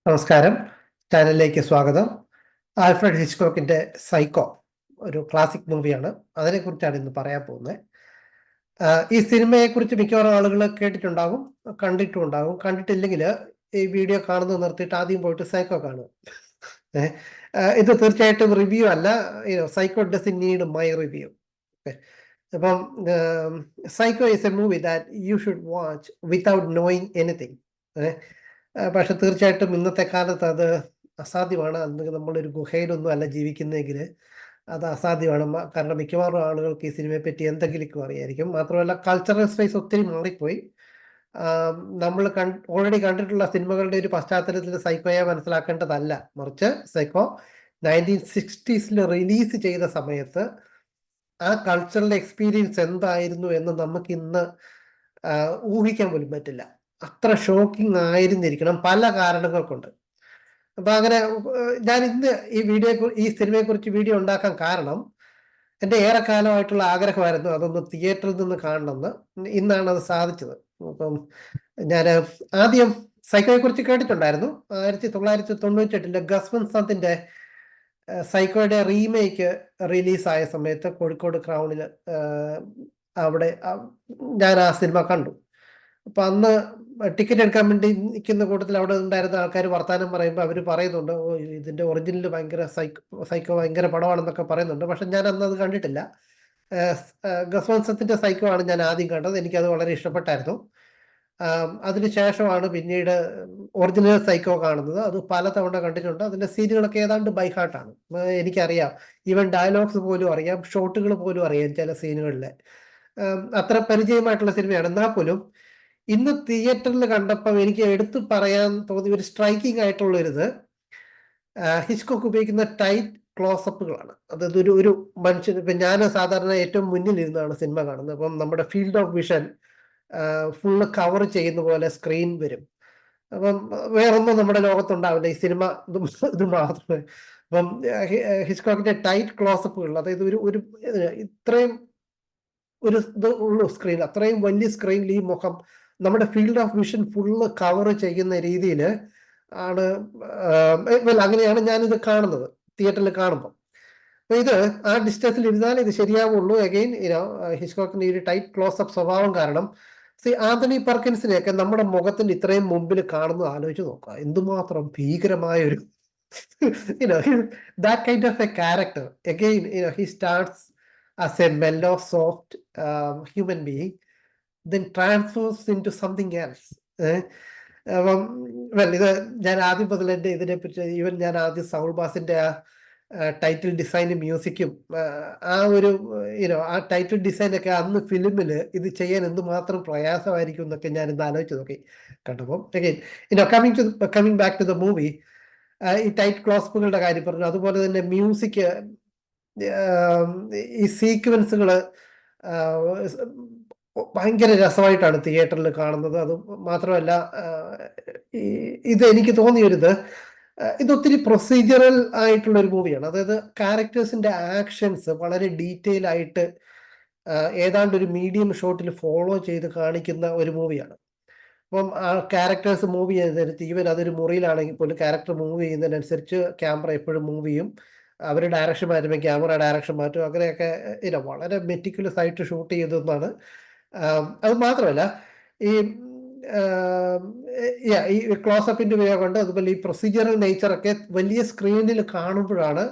നമസ്കാരം, ചാനലിലേക്ക് സ്വാഗതം. ആൽഫ്രഡ് ഹിച്ച്കോക്കിന്റെ സൈക്കോ ഒരു ക്ലാസിക് മൂവിയാണ്. അതിനെക്കുറിച്ചാണ് ഇന്ന് പറയാൻ പോകുന്നത്. ഈ സിനിമയെക്കുറിച്ച് മിക്കവാറും ആളുകൾ കേട്ടിട്ടുണ്ടാകും, കണ്ടിട്ടും ഉണ്ടാകും. കണ്ടിട്ടില്ലെങ്കിൽ ഈ വീഡിയോ കാണുന്നത് നിർത്തിയിട്ട് ആദ്യം പോയിട്ട് സൈക്കോ കാണുക. ഏഹ്, ഇത് തീർച്ചയായിട്ടും റിവ്യൂ അല്ല. Psycho doesn't need my review. അപ്പം Psycho is a movie that you should watch without knowing anything. പക്ഷെ തീർച്ചയായിട്ടും ഇന്നത്തെ കാലത്ത് അത് അസാധ്യമാണ്. അന്ന് നമ്മളൊരു ഗുഹയിലൊന്നും അല്ല ജീവിക്കുന്നതെങ്കിൽ അത് അസാധ്യമാണ്. കാരണം മിക്കവാറും ആളുകൾക്ക് ഈ സിനിമയെ പറ്റി എന്തെങ്കിലുമൊക്കെ അറിയായിരിക്കും. മാത്രമല്ല കൾച്ചറൽ സ്പേസ് ഒത്തിരി മാറിപ്പോയി. നമ്മൾ ഓൾറെഡി കണ്ടിട്ടുള്ള സിനിമകളുടെ ഒരു പശ്ചാത്തലത്തിൽ സൈക്കോയെ മനസ്സിലാക്കേണ്ടതല്ല. മറിച്ച് സൈക്കോ 1960s റിലീസ് ചെയ്ത സമയത്ത് ആ കൾച്ചറൽ എക്സ്പീരിയൻസ് എന്തായിരുന്നു എന്ന് നമുക്കിന്ന് ഊഹിക്കാൻ പോലും പറ്റില്ല. അത്ര ഷോക്കിംഗ് ആയിരുന്നിരിക്കണം പല കാരണങ്ങൾ കൊണ്ട്. അപ്പൊ അങ്ങനെ ഞാൻ ഇന്ന് ഈ സിനിമയെക്കുറിച്ച് വീഡിയോ ഉണ്ടാക്കാൻ കാരണം എൻ്റെ ഏറെക്കാലമായിട്ടുള്ള ആഗ്രഹമായിരുന്നു അതൊന്ന് തിയേറ്ററിൽ നിന്ന് കാണണമെന്ന്. ഇന്നാണ് അത് സാധിച്ചത്. അപ്പം ഞാൻ ആദ്യം സൈക്കോയെ കുറിച്ച് കേട്ടിട്ടുണ്ടായിരുന്നു. 1998 ഗസ് വൻ സന്തിന്റെ സൈക്കോയുടെ റീമേക്ക് റിലീസായ സമയത്ത് കോഴിക്കോട് ക്രൗണിൽ അവിടെ ഞാൻ ആ സിനിമ കണ്ടു. അപ്പൊ അന്ന് ടിക്കറ്റ് എടുക്കാൻ വേണ്ടി നിൽക്കുന്ന കൂട്ടത്തിൽ അവിടെ ഉണ്ടായിരുന്ന ആൾക്കാർ വർത്താനം പറയുമ്പോൾ അവർ പറയുന്നുണ്ട്, ഓ ഇതിന്റെ ഒറിജിനൽ ഭയങ്കര സൈക്കോ ഭയങ്കര പടമാണെന്നൊക്കെ പറയുന്നുണ്ട്. പക്ഷെ ഞാൻ അന്ന് അത് കണ്ടിട്ടില്ല. ഗസ്വൻസത്തിന്റെ സൈക്കോ ആണ് ഞാൻ ആദ്യം കണ്ടത്. എനിക്കത് വളരെ ഇഷ്ടപ്പെട്ടായിരുന്നു. അതിനുശേഷമാണ് പിന്നീട് ഒറിജിനൽ സൈക്കോ കാണുന്നത്. അത് പലതവണ കണ്ടിട്ടുണ്ട്. അതിന്റെ സീനുകളൊക്കെ ഏതാണ്ട് ബൈ ഹാർട്ടാണ്. എനിക്കറിയാം, ഈവൻ ഡയലോഗ്സ് പോലും അറിയാം, ഷോട്ടുകൾ പോലും അറിയാം ചില സീനുകളിലെ. അത്ര പരിചയമായിട്ടുള്ള സിനിമയാണ്. എന്നാൽ പോലും ഇന്ന് തിയേറ്ററിൽ കണ്ടപ്പോൾ എനിക്ക് എടുത്തു പറയാൻ തോന്നിയ ഒരു സ്ട്രൈക്കിംഗ് ആയിട്ടുള്ള ഒരിത് ഹിച്ച്കോക്ക് ഉപയോഗിക്കുന്ന ടൈറ്റ് ക്ലോസപ്പുകളാണ്. അതായത് ഒരു ഒരു മനുഷ്യൻ, ഇപ്പം ഞാൻ സാധാരണ ഏറ്റവും മുന്നിൽ ഇരുന്നാണ് സിനിമ കാണുന്നത്. അപ്പം നമ്മുടെ field of vision full cover ചെയ്യുന്ന പോലെ സ്ക്രീൻ വരും. അപ്പം വേറൊന്നും നമ്മുടെ ലോകത്തുണ്ടാവില്ല. ഈ സിനിമ ഇത് മാത്രമേ. അപ്പം ഹിച്ച്കോക്കിന്റെ ടൈറ്റ് ക്ലോസപ്പുകൾ, അതായത് ഒരു ഒരു ഇത്രയും ഒരു ഇത് ഉള്ളൂ സ്ക്രീൻ, അത്രയും വലിയ സ്ക്രീനിൽ ഈ മുഖം നമ്മുടെ field of vision full cover ചെയ്യുന്ന രീതിയിൽ ആണ്. അങ്ങനെയാണ് ഞാനിത് കാണുന്നത് തിയേറ്ററിൽ കാണുമ്പോൾ. അപ്പൊ ഇത് ആ ഡിസ്റ്റൻസിൽ ഇരുന്നാൽ ഇത് ശരിയാവുള്ളൂ. അഗെയിൻ ഹിച്ച്കോക്കിന്റെ ഈ ഒരു ടൈറ്റ് ക്ലോസപ്പ് സ്വഭാവം കാരണം ആന്റണി പെർക്കിൻസിനെയൊക്കെ നമ്മുടെ മുഖത്തിന്റെ ഇത്രയും മുമ്പിൽ കാണുന്നത് ആലോചിച്ച് നോക്കുക. എന്തുമാത്രം ഭീകരമായ ഒരു that kind of a character. Again, he starts as a mellow, soft human being, then transforms into something else. അപ്പം ഇത് ഞാൻ ആദ്യം മുതൽ എൻ്റെ ഇതിനെപ്പറ്റി, ഈവൻ ഞാൻ ആദ്യം സൗൾ ബാസിന്റെ ആ ടൈറ്റിൽ ഡിസൈനും മ്യൂസിക്കും ആ ഒരു ആ ടൈറ്റിൽ ഡിസൈനൊക്കെ അന്ന് ഫിലിമിൽ ഇത് ചെയ്യാൻ എന്തുമാത്രം പ്രയാസമായിരിക്കും എന്നൊക്കെ ഞാൻ ഇന്ന് ആലോചിച്ച് നോക്കി കണ്ടപ്പോൾ. Again coming back to the movie, ഈ ടൈറ്റ് ക്ലോസപ്പുകളുടെ കാര്യം പറഞ്ഞു. അതുപോലെ തന്നെ മ്യൂസിക്, ഈ സീക്വൻസുകൾ ഭയങ്കര രസമായിട്ടാണ് തിയേറ്ററിൽ കാണുന്നത്. അത് മാത്രമല്ല, ഇത് എനിക്ക് തോന്നിയൊരിത്, ഇതൊത്തിരി പ്രൊസീജിയറൽ ആയിട്ടുള്ള ഒരു മൂവിയാണ്. അതായത് ക്യാരക്ടേഴ്സിന്റെ ആക്ഷൻസ് വളരെ ഡീറ്റെയിൽ ആയിട്ട് ഏതാണ്ട് ഒരു മീഡിയം ഷോട്ടിൽ ഫോളോ ചെയ്ത് കാണിക്കുന്ന ഒരു മൂവിയാണ്. അപ്പം ആ ക്യാരക്ടേഴ്സ് മൂവ് ചെയ്യുന്നതിനനുസരിച്ച്, ഈവൻ അതൊരു മുറിയിലാണെങ്കിൽ പോലും ക്യാരക്ടർ മൂവ് ചെയ്യുന്നതിനനുസരിച്ച് ക്യാമറ എപ്പോഴും മൂവ് ചെയ്യും. അവർ ഡയറക്ഷൻ മാറ്റുമ്പോൾ ക്യാമറ ഡയറക്ഷൻ മാറ്റും. അങ്ങനെയൊക്കെ വളരെ മെറ്റിക്കുലസ് ആയിട്ട് ഷൂട്ട് ചെയ്തതെന്നാണ്. അത് മാത്രമല്ല, ഈ ഈ ക്ലോസപ്പിന്റെ ഉപയോഗമുണ്ട്. അതുപോലെ ഈ പ്രൊസീജിയറൽ നേച്ചറൊക്കെ വലിയ സ്ക്രീനിൽ കാണുമ്പോഴാണ്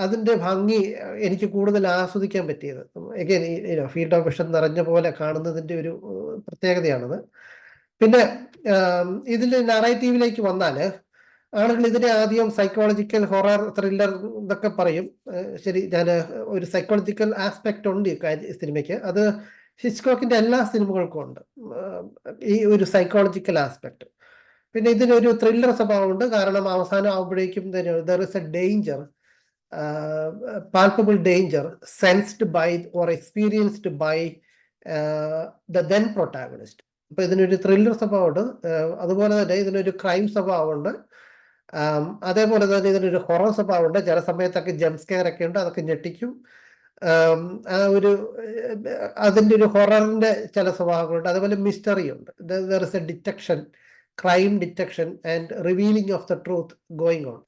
അതിന്റെ ഭംഗി എനിക്ക് കൂടുതൽ ആസ്വദിക്കാൻ പറ്റിയത്. എഗെയിൻ ഈ ഫീൽഡ് ഓഫ് വിഷൻ നിറഞ്ഞ പോലെ കാണുന്നതിന്റെ ഒരു പ്രത്യേകതയാണത്. പിന്നെ ഇതിൽ നറേറ്റീവിലേക്ക് വന്നാൽ ആളുകൾ ഇതിനെ ആദ്യം സൈക്കോളജിക്കൽ ഹൊറർ ത്രില്ലർ എന്നൊക്കെ പറയും. ശരി, ഞാൻ ഒരു സൈക്കോളജിക്കൽ ആസ്പെക്ട് ഉണ്ട് ഈ സിനിമയ്ക്ക്. അത് ഹിച്ച്കോക്കിന്റെ എല്ലാ സിനിമകൾക്കും ഉണ്ട് ഈ ഒരു സൈക്കോളജിക്കൽ ആസ്പെക്ട്. പിന്നെ ഇതിനൊരു ത്രില്ലർ സ്വഭാവമുണ്ട്. കാരണം അവസാനം ആവുമ്പോഴേക്കും there is a danger, palpable danger sensed by or experienced by the then protagonist. അപ്പൊ ഇതിനൊരു ത്രില്ലർ സ്വഭാവമുണ്ട്. അതുപോലെ തന്നെ ഇതിനൊരു ക്രൈം സ്വഭാവമുണ്ട്. അതേപോലെ തന്നെ ഇതിനൊരു ഹൊറർ സ്വഭാവമുണ്ട്. ചില സമയത്തൊക്കെ ജംപ് സ്കെയർ ഒക്കെ ഉണ്ട്, അതൊക്കെ ഞെട്ടിക്കും. ആ ഒരു അതിൻ്റെ ഒരു ഹൊററിന്റെ ചില സ്വഭാവങ്ങളുണ്ട്. അതുപോലെ മിസ്റ്ററി ഉണ്ട്. There is A detection crime detection and revealing of the truth going on.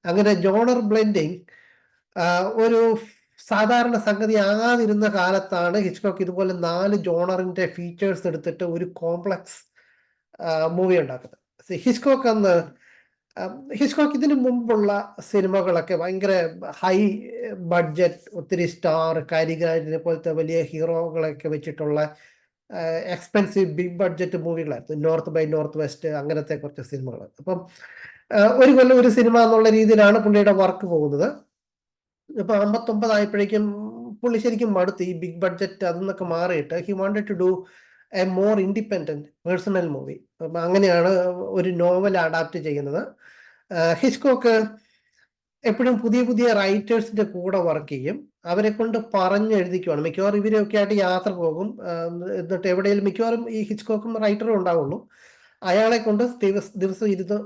അങ്ങനെ ജോണർ ബ്ലെൻഡിങ് ഒരു സാധാരണ സംഗതി ആകാതിരുന്ന കാലത്താണ് ഹിച്ച്കോക്ക് ഇതുപോലെ 4 ജോണറിന്റെ ഫീച്ചേഴ്സ് എടുത്തിട്ട് ഒരു കോംപ്ലക്സ് മൂവി ഉണ്ടാക്കുന്നത്. ഹിച്ച്കോക്ക് ഇതിനു മുമ്പുള്ള സിനിമകളൊക്കെ ഭയങ്കര ഹൈ ബഡ്ജറ്റ്, ഒത്തിരി സ്റ്റാർ, കരികാരിനെ പോലത്തെ വലിയ ഹീറോകളൊക്കെ വെച്ചിട്ടുള്ള എക്സ്പെൻസീവ് ബിഗ് ബഡ്ജറ്റ് മൂവികളായിരുന്നു. നോർത്ത് ബൈ നോർത്ത് വെസ്റ്റ്, അങ്ങനത്തെ കുറച്ച് സിനിമകൾ. അപ്പം ഒരു കൊല്ലം ഒരു സിനിമ എന്നുള്ള രീതിയിലാണ് പുള്ളിയുടെ വർക്ക് പോകുന്നത്. ഇപ്പൊ 59 ആയപ്പോഴേക്കും പുള്ളി ശരിക്കും മടുത്ത് ഈ ബിഗ് ബഡ്ജറ്റ് അതൊന്നൊക്കെ മാറിയിട്ട് he wanted to do a more independent personal movie. അപ്പം അങ്ങനെയാണ് ഒരു നോവൽ അഡാപ്റ്റ് ചെയ്യുന്നത്. ഹിച്ച്കോക്ക് എപ്പോഴും പുതിയ പുതിയ റൈറ്റേഴ്സിന്റെ കൂടെ വർക്ക് ചെയ്യും. അവരെ കൊണ്ട് പറഞ്ഞെഴുതിക്കുവാണ്. മിക്കവാറും ഇവരെയൊക്കെ ആയിട്ട് യാത്ര പോകും. എന്നിട്ട് എവിടെയെങ്കിലും മിക്കവാറും ഈ ഹിച്ച്കോക്കും റൈറ്ററും ഉണ്ടാവുള്ളൂ. അയാളെ കൊണ്ട് ദിവസം ഇരുന്ന്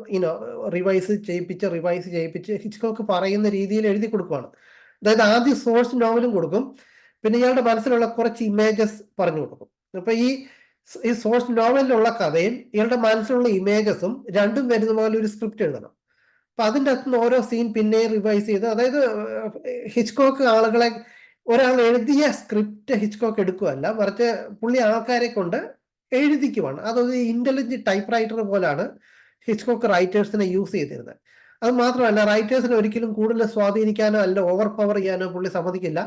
റിവൈസ് ചെയ്യിപ്പിച്ച് ഹിച്ച്കോക്ക് പറയുന്ന രീതിയിൽ എഴുതി കൊടുക്കുവാണ്. അതായത് ആദ്യം സോഴ്സ് നോവലും കൊടുക്കും, പിന്നെ ഇയാളുടെ മനസ്സിലുള്ള കുറച്ച് ഇമേജസ് പറഞ്ഞു കൊടുക്കും. അപ്പൊ ഈ സോഴ്സ് നോവലിലുള്ള കഥയും ഇയാളുടെ മനസ്സിലുള്ള ഇമേജസും രണ്ടും വരുന്ന പോലെ ഒരു സ്ക്രിപ്റ്റ് എഴുതണം. അപ്പൊ അതിൻ്റെ അകത്തുനിന്ന് ഓരോ സീൻ പിന്നെ റിവൈസ് ചെയ്ത്, അതായത് ഹിച്ച്കോക്ക് ഒരാൾ എഴുതിയ സ്ക്രിപ്റ്റ് ഹിച്ച്കോക്ക് എടുക്കുകയല്ല, മറിച്ച് പുള്ളി ആൾക്കാരെ കൊണ്ട് എഴുതിക്കുവാണ്. അതൊരു ഇന്റലിജന്റ് ടൈപ്പ് റൈറ്റർ പോലാണ് ഹിച്ച്കോക്ക് റൈറ്റേഴ്സിനെ യൂസ് ചെയ്തിരുന്നത്. അത് മാത്രമല്ല, റൈറ്റേഴ്സിനെ ഒരിക്കലും കൂടുതൽ സ്വാധീനിക്കാനോ അല്ല ഓവർ പവർ ചെയ്യാനോ പുള്ളി സമ്മതിക്കില്ല.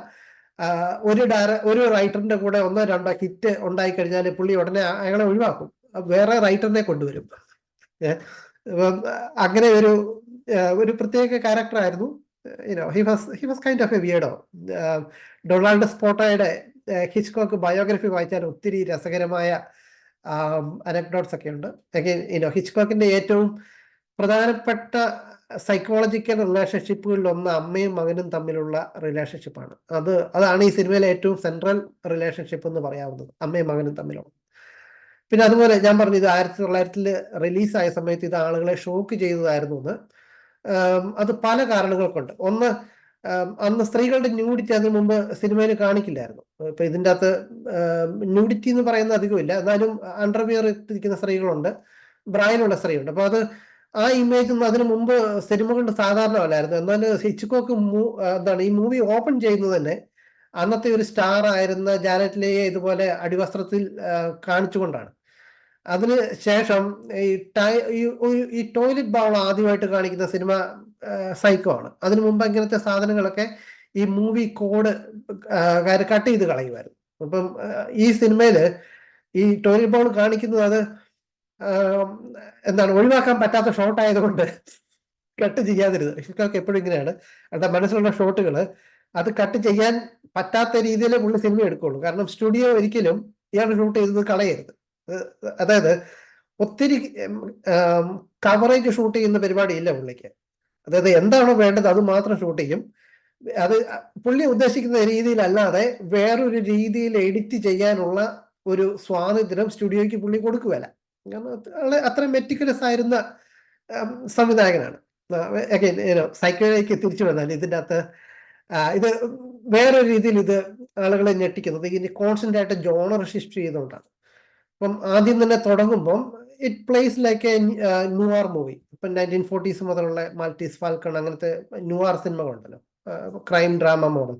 ഒരു റൈറ്ററിന്റെ കൂടെ 1-2 ഹിറ്റ് ഉണ്ടായി കഴിഞ്ഞാൽ പുള്ളി ഉടനെ അയാളെ ഒഴിവാക്കും, വേറെ റൈറ്ററിനെ കൊണ്ടുവരും. അങ്ങനെ ഒരു പ്രത്യേക ക്യാരക്ടർ ആയിരുന്നു. He was kind of a weirdo. Donald സ്പോട്ടയുടെ ഹിച്ച്കോക്ക് ബയോഗ്രഫി വായിച്ചാൽ ഒത്തിരി രസകരമായ അനക്ഡോട്ട്സ് ഒക്കെ ഉണ്ട്. ഹിച്ച്കോക്കിന്റെ ഏറ്റവും പ്രധാനപ്പെട്ട സൈക്കോളജിക്കൽ റിലേഷൻഷിപ്പുകളിൽ ഒന്ന് അമ്മയും മകനും തമ്മിലുള്ള റിലേഷൻഷിപ്പാണ്. അതാണ് ഈ സിനിമയിലെ ഏറ്റവും സെൻട്രൽ റിലേഷൻഷിപ്പ് എന്ന് പറയാവുന്നത്, അമ്മയും മകനും തമ്മിലുള്ള. പിന്നെ അതുപോലെ ഞാൻ പറഞ്ഞു, ഇത് 1900 റിലീസായ സമയത്ത് ഇത് ആളുകളെ ഷോക്ക് ചെയ്തതായിരുന്നു എന്ന്. അത് പല കാരണങ്ങൾ കൊണ്ട്. ഒന്ന്, അന്ന് സ്ത്രീകളുടെ ന്യൂഡിറ്റി അതിനു മുമ്പ് സിനിമയിൽ കാണിക്കില്ലായിരുന്നു. ഇപ്പൊ ഇതിൻ്റെ അകത്ത് ന്യൂഡിറ്റി എന്ന് പറയുന്ന അധികമില്ല, എന്നാലും അണ്ടർവിയർ ഇട്ടിരിക്കുന്ന സ്ത്രീകളുണ്ട്, ബ്രായിലുള്ള സ്ത്രീയുണ്ട്. അപ്പൊ ആ ഇമേജ് ഒന്നും അതിനു മുമ്പ് സിനിമകളുടെ സാധാരണ അല്ലായിരുന്നു. എന്നാൽ ഹിച്ച്കോക്ക് ഈ മൂവി ഓപ്പൺ ചെയ്യുന്നത് തന്നെ അന്നത്തെ ഒരു സ്റ്റാർ ആയിരുന്ന ജാനറ്റ് ലേയെ ഇതുപോലെ അടിവസ്ത്രത്തിൽ കാണിച്ചുകൊണ്ടാണ്. അതിന് ശേഷം ഈ ടോയ്ലറ്റ് ബൗൾ ആദ്യമായിട്ട് കാണിക്കുന്ന സിനിമ സൈക്കോ ആണ്. അതിനു മുമ്പ് ഇങ്ങനത്തെ സാധനങ്ങളൊക്കെ ഈ മൂവി കോഡ് കട്ട് ചെയ്ത് കളയുമായിരുന്നു. അപ്പം ഈ സിനിമയില് ഈ ടോയ്ലറ്റ് ബൗൾ കാണിക്കുന്നത് അത് ഒഴിവാക്കാൻ പറ്റാത്ത ഷോട്ട് ആയതുകൊണ്ട് കട്ട് ചെയ്യാതിരുന്നത്. ഹിച്ച്കോക്ക് എപ്പോഴും ഇങ്ങനെയാണ്, അവരുടെ മനസ്സിലുള്ള ഷോട്ടുകൾ അത് കട്ട് ചെയ്യാൻ പറ്റാത്ത രീതിയിൽ പുള്ളി സിനിമ എടുക്കുള്ളൂ. കാരണം സ്റ്റുഡിയോ ഒരിക്കലും ഇയാൾ ഷൂട്ട് ചെയ്തത് കളയരുത്. അതായത് ഒത്തിരി കവറേജ് ഷൂട്ട് ചെയ്യുന്ന പരിപാടി ഇല്ല പുള്ളിക്ക്. അതായത് എന്താണോ വേണ്ടത് അത് മാത്രം ഷൂട്ട് ചെയ്യും. അത് പുള്ളി ഉദ്ദേശിക്കുന്ന രീതിയിലല്ലാതെ വേറൊരു രീതിയിൽ എഡിറ്റ് ചെയ്യാനുള്ള ഒരു സ്വാതന്ത്ര്യം സ്റ്റുഡിയോയ്ക്ക് പുള്ളി കൊടുക്കുകയല്ല. അത്ര മെറ്റിക്കുലസ് ആയിരുന്ന സംവിധായകനാണ്. സൈക്കോയിലേക്ക് തിരിച്ചു വന്നാൽ ഇതിൻ്റെ അകത്ത് ഇത് വേറൊരു രീതിയിൽ ഇത് ആളുകളെ ഞെട്ടിക്കുന്നത് ഇനി കോൺസ്റ്റന്റ് ആയിട്ട് ജോണർ ഷിഫ്റ്റ് ചെയ്തുകൊണ്ടാണ്. അപ്പം ആദ്യം തന്നെ തുടങ്ങുമ്പം it plays like a noir movie. ഇപ്പം 1940s മുതലുള്ള മാൽട്ടീസ് ഫാൽക്കൺ അങ്ങനത്തെ ന്യൂആർ സിനിമകളുണ്ടല്ലോ, ക്രൈം ഡ്രാമ മോഡൽ.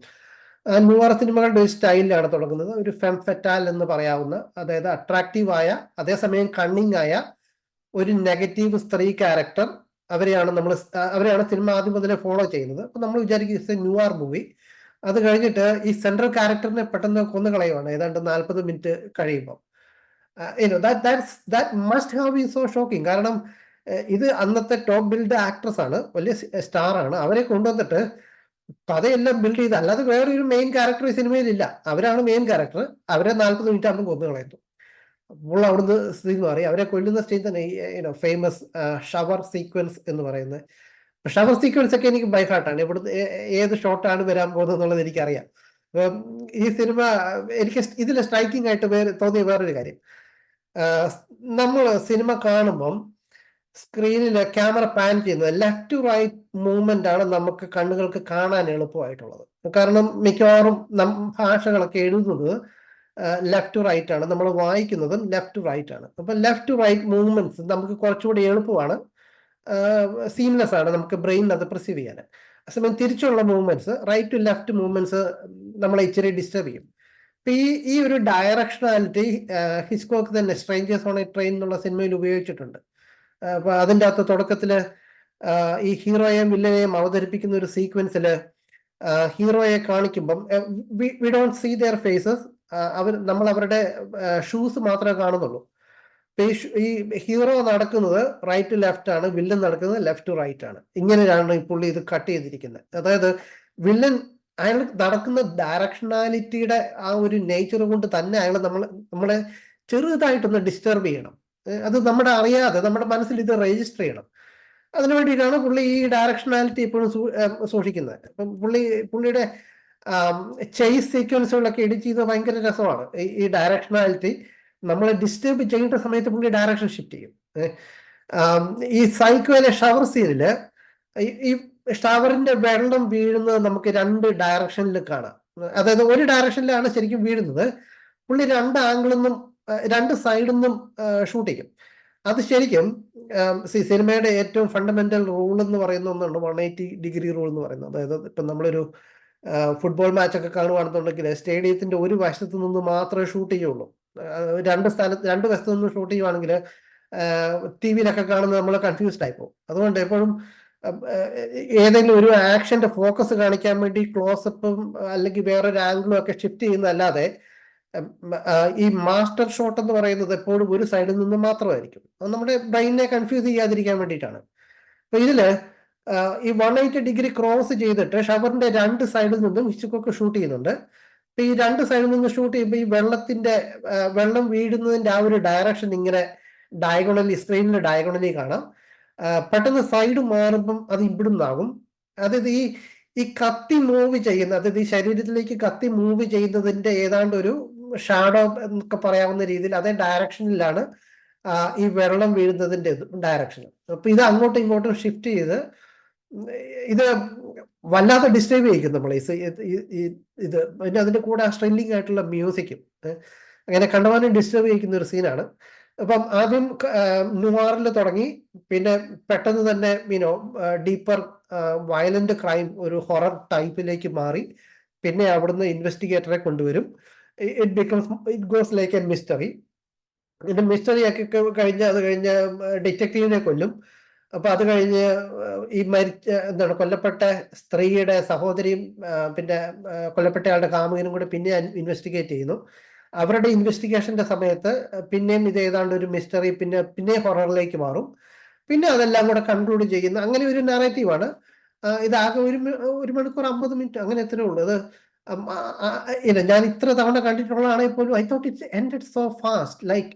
ആ ന്യൂആർ സിനിമകളുടെ ഒരു സ്റ്റൈലിലാണ് തുടങ്ങുന്നത്. ഒരു ഫെം ഫെറ്റാൽ എന്ന് പറയാവുന്ന, അതായത് അട്രാക്റ്റീവായ അതേസമയം കണ്ണിങ് ആയ ഒരു നെഗറ്റീവ് സ്ത്രീ ക്യാരക്ടർ, അവരെയാണ് സിനിമ ആദ്യം മുതലേ ഫോളോ ചെയ്യുന്നത്. അപ്പൊ നമ്മൾ വിചാരിക്കും ന്യൂആർ മൂവി. അത് കഴിഞ്ഞിട്ട് ഈ സെൻട്രൽ ക്യാരക്ടറിനെ പെട്ടെന്ന് കൊന്നുകളയുവാണ് ഏതാണ്ട് 40 മിനിറ്റ് കഴിയുമ്പോൾ. that must have been so shocking. കാരണം ഇത് അന്നത്തെ ടോപ്പ് ബിൽഡ് ആക്ട്രസ് ആണ്, വലിയ സ്റ്റാർ ആണ്. അവരെ കൊണ്ടുവന്നിട്ട് കഥയെല്ലാം ബിൽഡ് ചെയ്ത്, അല്ലാതെ വേറൊരു മെയിൻ ക്യാരക്ടർ ഈ സിനിമയിൽ ഇല്ല, അവരാണ് മെയിൻ ക്യാരക്ടർ. അവരെ 40 മിനിറ്റ് ആകുമ്പോൾ കൊന്നു കളയുന്നു. അപ്പോൾ അവിടുന്ന് സ്ഥിതി മാറി. അവരെ കൊല്ലുന്ന സ്റ്റേജ് തന്നെ ഫേമസ് ഷവർ സീക്വൻസ് എന്ന് പറയുന്നത്. ഷവർ സീക്വൻസ് ഒക്കെ എനിക്ക് ബൈ ഹാർട്ടാണ്. ഇവിടുന്ന് ഏത് ഷോട്ടാണ് വരാൻ പോകുന്നത് എന്നുള്ളത് എനിക്കറിയാം. ഈ സിനിമ എനിക്ക് ഇതിൽ സ്ട്രൈക്കിംഗ് ആയിട്ട് തോന്നിയ വേറൊരു കാര്യം, നമ്മൾ സിനിമ കാണുമ്പം സ്ക്രീനിൽ ക്യാമറ പാൻ ചെയ്യുന്നത് ലെഫ്റ്റ് ടു റൈറ്റ് മൂവ്മെന്റ് ആണ് നമുക്ക് കണ്ണുകൾക്ക് കാണാൻ എളുപ്പമായിട്ടുള്ളത്. കാരണം മിക്കവാറും ഭാഷകളൊക്കെ എഴുതുന്നത് ലെഫ്റ്റ് ടു റൈറ്റ് ആണ്, നമ്മൾ വായിക്കുന്നതും ലെഫ്റ്റ് ടു റൈറ്റ് ആണ്. അപ്പൊ ലെഫ്റ്റ് ടു റൈറ്റ് മൂവ്മെന്റ്സ് നമുക്ക് കുറച്ചുകൂടി എളുപ്പമാണ്, സീംലെസ് ആണ് നമുക്ക് ബ്രെയിനിൽ അത് പെർസീവ് ചെയ്യാൻ. അതേസമയം തിരിച്ചുള്ള movements, right to left movements നമ്മളെ ഇച്ചിരി ഡിസ്റ്റർബ് ചെയ്യും. അപ്പൊ ഈ ഒരു ഡയറക്ഷണാലിറ്റി ഹിച്ച്കോക്ക് തന്നെ സ്ട്രേഞ്ചേഴ്സ് ഓൺ എ ട്രെയിൻ എന്നുള്ള സിനിമയിൽ ഉപയോഗിച്ചിട്ടുണ്ട്. അപ്പൊ അതിൻ്റെ അകത്ത് തുടക്കത്തില് ഈ ഹീറോയെയും വില്ലനെയും അവതരിപ്പിക്കുന്ന ഒരു സീക്വൻസില് ഹീറോയെ കാണിക്കുമ്പം we don't see their faces, നമ്മൾ അവരുടെ ഷൂസ് മാത്രമേ കാണുന്നുള്ളൂ. ഈ ഹീറോ നടക്കുന്നത് റൈറ്റ് ടു ലെഫ്റ്റ് ആണ്, വില്ലൻ നടക്കുന്നത് ലെഫ്റ്റ് ടു റൈറ്റ് ആണ്. ഇങ്ങനെയാണ് ഈ പുള്ളി ഇത് കട്ട് ചെയ്തിരിക്കുന്നത്. അതായത് വില്ലൻ അയാൾ നടക്കുന്ന ഡയറക്ഷണാലിറ്റിയുടെ ആ ഒരു നേച്ചർ കൊണ്ട് തന്നെ അയാൾ നമ്മളെ ചെറുതായിട്ടൊന്ന് ഡിസ്റ്റർബ് ചെയ്യണം. അത് നമ്മുടെ അറിയാതെ നമ്മുടെ മനസ്സിൽ ഇത് രജിസ്റ്റർ ചെയ്യണം. അതിനു വേണ്ടിയിട്ടാണ് പുള്ളി ഈ ഡയറക്ഷണാലിറ്റി എപ്പോഴും സൂക്ഷിക്കുന്നത്. അപ്പം പുള്ളിയുടെ ചേസ് സീക്വൻസുകളൊക്കെ എഡിറ്റ് ചെയ്ത് ഭയങ്കര രസമാണ്. ഈ ഡയറക്ഷണാലിറ്റി നമ്മളെ ഡിസ്റ്റർബ് ചെയ്യേണ്ട സമയത്ത് പുള്ളി ഡയറക്ഷൻ ഷിഫ്റ്റ് ചെയ്യും. ഈ സൈക്കോയിലെ ഷവർ സീനില് ഈ ഷവറിന്റെ വെള്ളം വീഴുന്നത് നമുക്ക് 2 ഡയറക്ഷനിൽ കാണാം. അതായത് ഒരു ഡയറക്ഷനിലാണ് ശരിക്കും വീഴുന്നത്, പുള്ളി 2 ആംഗിളിൽ നിന്നും 2 സൈഡിൽ നിന്നും ഷൂട്ട് ചെയ്യും. അത് ശരിക്കും സിനിമയുടെ ഏറ്റവും ഫണ്ടമെന്റൽ റൂൾ എന്ന് പറയുന്ന ഒന്നുണ്ട്, 180 ഡിഗ്രി റൂൾ എന്ന് പറയുന്നത്. അതായത് ഇപ്പം നമ്മളൊരു ഫുട്ബോൾ മാച്ച് ഒക്കെ കാണുകയാണെന്നുണ്ടെങ്കിൽ സ്റ്റേഡിയത്തിന്റെ ഒരു വശത്ത് നിന്ന് മാത്രമേ ഷൂട്ട് ചെയ്യുള്ളൂ. 2 വശത്ത് നിന്ന് ഷൂട്ട് ചെയ്യുവാണെങ്കിൽ ടി വിയിലൊക്കെ കാണുന്നത് നമ്മൾ കൺഫ്യൂസ്ഡ് ആയി പോകും. അതുകൊണ്ട് എപ്പോഴും ഏതെങ്കിലും ഒരു ആക്ഷന്റെ ഫോക്കസ് കാണിക്കാൻ വേണ്ടി ക്ലോസപ്പും അല്ലെങ്കിൽ വേറൊരു ആംഗിളും ഒക്കെ ഷിഫ്റ്റ് ചെയ്യുന്നതല്ലാതെ ഈ മാസ്റ്റർ ഷോട്ട് എന്ന് പറയുന്നത് എപ്പോഴും ഒരു സൈഡിൽ നിന്ന് മാത്രമായിരിക്കും. അത് നമ്മുടെ ബ്രെയിനിനെ കൺഫ്യൂസ് ചെയ്യാതിരിക്കാൻ വേണ്ടിയിട്ടാണ്. അപ്പൊ ഇതില് ഈ 180 ഡിഗ്രി ക്രോസ് ചെയ്തിട്ട് ഷവറിന്റെ 2 സൈഡിൽ നിന്നും ഹിച്ച്കോക്ക് ഷൂട്ട് ചെയ്യുന്നുണ്ട്. അപ്പൊ ഈ 2 സൈഡിൽ നിന്ന് ഷൂട്ട് ചെയ്യുമ്പോൾ ഈ വെള്ളം വീഴുന്നതിന്റെ ആ ഒരു ഡയറക്ഷൻ ഇങ്ങനെ ഡയഗണലി സ്ക്രീനിൽ ഡയഗണലി കാണാം. പെട്ടെന്ന് സൈഡ് മാറുമ്പം അത് ഇവിടുന്നാകും. അതായത് ഈ കത്തി മൂവ് ചെയ്യുന്ന, അതായത് ഈ ശരീരത്തിലേക്ക് കത്തി മൂവ് ചെയ്യുന്നതിന്റെ ഏതാണ്ട് ഒരു ഷാഡോ എന്നൊക്കെ പറയാവുന്ന രീതിയിൽ അതേ ഡയറക്ഷനിലാണ് ഈ വെള്ളം വീഴുന്നതിന്റെ ഡയറക്ഷൻ. അപ്പൊ ഇത് അങ്ങോട്ടും ഇങ്ങോട്ടും ഷിഫ്റ്റ് ചെയ്ത് ഇത് വല്ലാതെ ഡിസ്റ്റർബ് ചെയ്യിക്കും നമ്മളെ ഇത്. പിന്നെ അതിന്റെ കൂടെ സ്ട്രെല്ലിംഗ് ആയിട്ടുള്ള മ്യൂസിക്കും അങ്ങനെ കണ്ടമാനം ഡിസ്റ്റർബ് ചെയ്യിക്കുന്ന ഒരു സീനാണ്. അപ്പം ആദ്യം നുവാറിൽ തുടങ്ങി, പിന്നെ പെട്ടെന്ന് തന്നെ ഡീപ്പർ വയലന്റ് ക്രൈം, ഒരു ഹൊറർ ടൈപ്പിലേക്ക് മാറി. പിന്നെ അവിടുന്ന് ഇൻവെസ്റ്റിഗേറ്ററെ കൊണ്ടുവരും. It goes like A mystery. ഇതിന്റെ മിസ്റ്ററി ഒക്കെ അത് കഴിഞ്ഞ് ഡിറ്റക്റ്റീവിനെ കൊല്ലും. അപ്പൊ അത് കഴിഞ്ഞ് ഈ കൊല്ലപ്പെട്ട സ്ത്രീയുടെ സഹോദരിയും പിന്നെ കൊല്ലപ്പെട്ടയാളുടെ കാമുകനും കൂടെ പിന്നെ ഇൻവെസ്റ്റിഗേറ്റ് ചെയ്യുന്നു. അവരുടെ ഇൻവെസ്റ്റിഗേഷന്റെ സമയത്ത് പിന്നെയും ഇത് ഏതാണ്ട് ഒരു മിസ്റ്ററി, പിന്നെ ഹൊററിലേക്ക് മാറും. പിന്നെ അതെല്ലാം കൂടെ കൺക്ലൂഡ് ചെയ്യുന്ന അങ്ങനെ ഒരു നാരേറ്റീവാണ്. ഇതാകെ 1 മണിക്കൂർ 50 മിനിറ്റ് അങ്ങനെ എത്രയേ ഉള്ളൂ. അത് ഞാൻ ഇത്ര തവണ കണ്ടിട്ടുള്ളതാണെങ്കിൽ പോലും I thought it's ended so fast. Like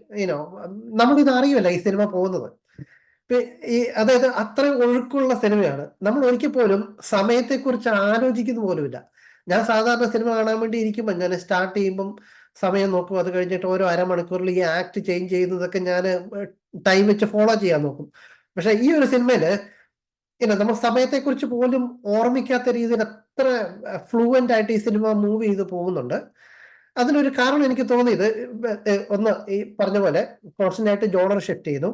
നമ്മളിത് അറിയുമല്ല ഈ സിനിമ പോകുന്നത്. അതായത് അത്ര ഒഴുക്കുള്ള സിനിമയാണ്. നമ്മൾ ഒരിക്കൽ പോലും സമയത്തെക്കുറിച്ച് ആലോചിക്കുന്ന പോലുമില്ല. ഞാൻ സാധാരണ സിനിമ കാണാൻ വേണ്ടി ഇരിക്കുമ്പോൾ ഞാൻ സ്റ്റാർട്ട് ചെയ്യുമ്പം സമയം നോക്കും. അത് കഴിഞ്ഞിട്ട് ഓരോ അരമണിക്കൂറിൽ ഈ ആക്ട് ചേഞ്ച് ചെയ്യുന്നതൊക്കെ ഞാൻ ടൈം വെച്ച് ഫോളോ ചെയ്യാൻ നോക്കും. പക്ഷെ ഈ ഒരു സിനിമയില് നമ്മൾ സമയത്തെക്കുറിച്ച് പോലും ഓർമ്മിക്കാത്ത രീതിയിൽ അത്ര ഫ്ലൂവന്റ് ആയിട്ട് ഈ സിനിമ മൂവ് ചെയ്ത് പോകുന്നുണ്ട്. അതിനൊരു കാരണം എനിക്ക് തോന്നിയത്, ഒന്ന് ഈ പറഞ്ഞ പോലെ കോൺസ്റ്റന്റ് ആയിട്ട് ജോണർ ഷിഫ്റ്റ് ചെയ്യുന്നു.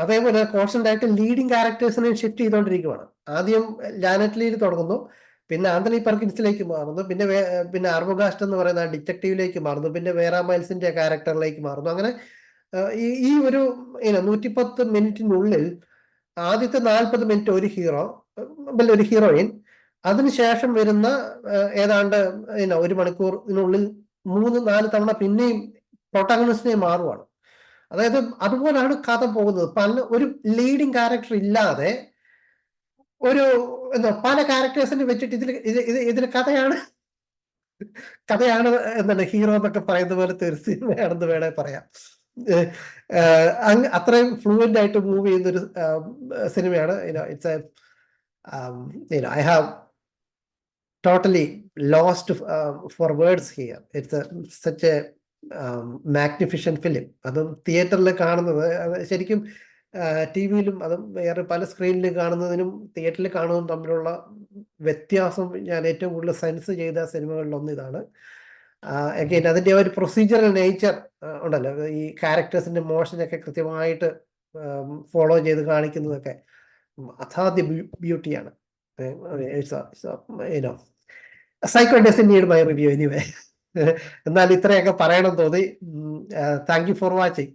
അതേപോലെ കോൺസ്റ്റന്റ് ആയിട്ട് ലീഡിങ് ക്യാരക്ടേഴ്സിനെ ഷിഫ്റ്റ് ചെയ്തുകൊണ്ടിരിക്കുകയാണ്. ആദ്യം ജാനറ്റ് ലീയിൽ തുടങ്ങുന്നു, പിന്നെ ആന്റണി പെർക്കിൻസിലേക്ക് മാറുന്നു, പിന്നെ ആർബോഗാസ്റ്റ് എന്ന് പറയുന്ന ഡിറ്റക്റ്റീവിലേക്ക് മാറുന്നു, പിന്നെ വേറ മൈൽസിന്റെ ക്യാരക്ടറിലേക്ക് മാറുന്നു. അങ്ങനെ ഈ ഒരു 110 മിനിറ്റിനുള്ളിൽ ആദ്യത്തെ 40 മിനിറ്റ് ഒരു ഹീറോ, ഒരു ഹീറോയിൻ, അതിനുശേഷം വരുന്ന ഏതാണ്ട് 1 മണിക്കൂറിനുള്ളിൽ 3-4 തവണ പിന്നെയും പ്രൊട്ടാഗണിസ്റ്റിനെ മാറുവാണ്. അതായത് അതുപോലാണ് കഥ പോകുന്നത്. ഒരു ലീഡിങ് ക്യാരക്ടർ ഇല്ലാതെ ഒരു പല ക്യാരക്ടേഴ്സിനെ വെച്ചിട്ട് ഇതിൽ കഥയാണ് എന്താണ് ഹീറോ എന്നൊക്കെ പറയുന്ന പോലത്തെ ഒരു സിനിമയാണെന്ന് വേണേ പറയാം. അത്രയും ഫ്ലൂവന്റ് ആയിട്ട് മൂവ് ചെയ്യുന്ന ഒരു സിനിമയാണ്. It's I have totally lost for words here. It's such a magnificent film. അതും തിയേറ്ററിൽ കാണുന്നത് ശരിക്കും ടി വിയിലും അതും വേറെ പല സ്ക്രീനിൽ കാണുന്നതിനും തിയേറ്ററിൽ കാണുന്നതും തമ്മിലുള്ള വ്യത്യാസം ഞാൻ ഏറ്റവും കൂടുതൽ സെൻസ് ചെയ്ത സിനിമകളിലൊന്ന് ഇതാണ്. അഗെയിൻ അതിൻ്റെ ഒരു പ്രൊസീജിയറൽ നേച്ചർ ഉണ്ടല്ലോ, ഈ ക്യാരക്ടേഴ്സിന്റെ മോഷനൊക്കെ കൃത്യമായിട്ട് ഫോളോ ചെയ്ത് കാണിക്കുന്നതൊക്കെ അസാധ്യ ബ്യൂട്ടിയാണ്. Psycho doesn't need my review anyway. എന്നാൽ ഇത്രയൊക്കെ പറയണം തോന്നി. Thank you for watching.